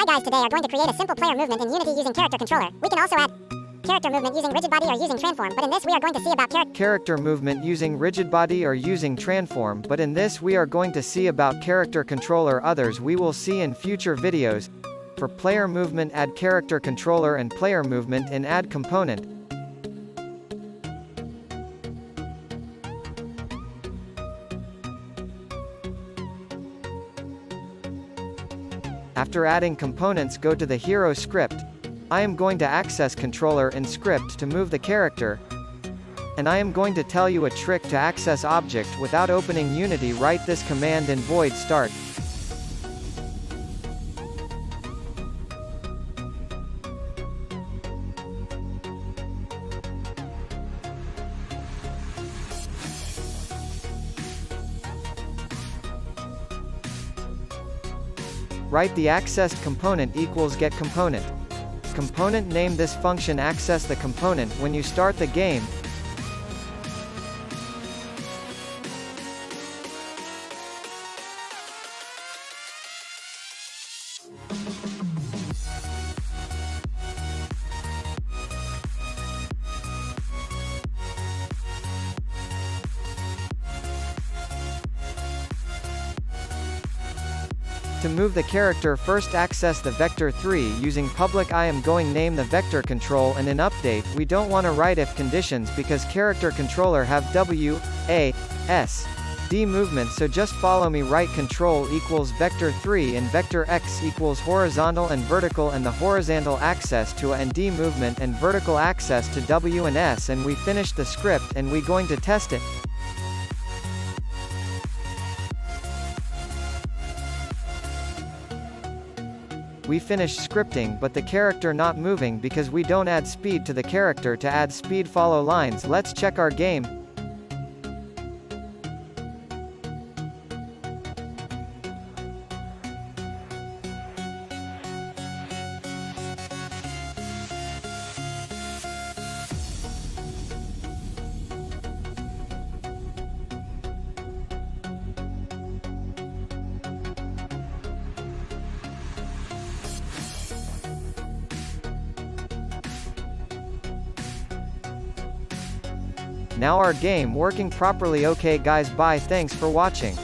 Hi guys, today are going to create a simple player movement in Unity using character controller. We can also add character movement using rigid body or using transform, but in this we are going to see about character movement using rigid body or using transform, but in this we are going to see about character controller. Others we will see in future videos. For player movement, add character controller and player movement in add component. After adding components, go to the hero script. I am going to access controller in script to move the character. And I am going to tell you a trick to access object without opening Unity. Write this command in void start. Write the accessed component equals get component. Component name this function access the component when you start the game. To move the character, first access the vector 3 using public. I am going name the vector control, and in update we don't want to write if conditions because character controller have W, A, S, D movement, so just follow me. Write control equals vector 3 and vector X equals horizontal and vertical, and the horizontal access to A and D movement and vertical access to W and S, and we finish the script and we going to test it. We finish scripting but the character not moving because we don't add speed to the character. To add speed, follow lines. Let's check our game. Now our game working properly. Okay guys, bye, thanks for watching.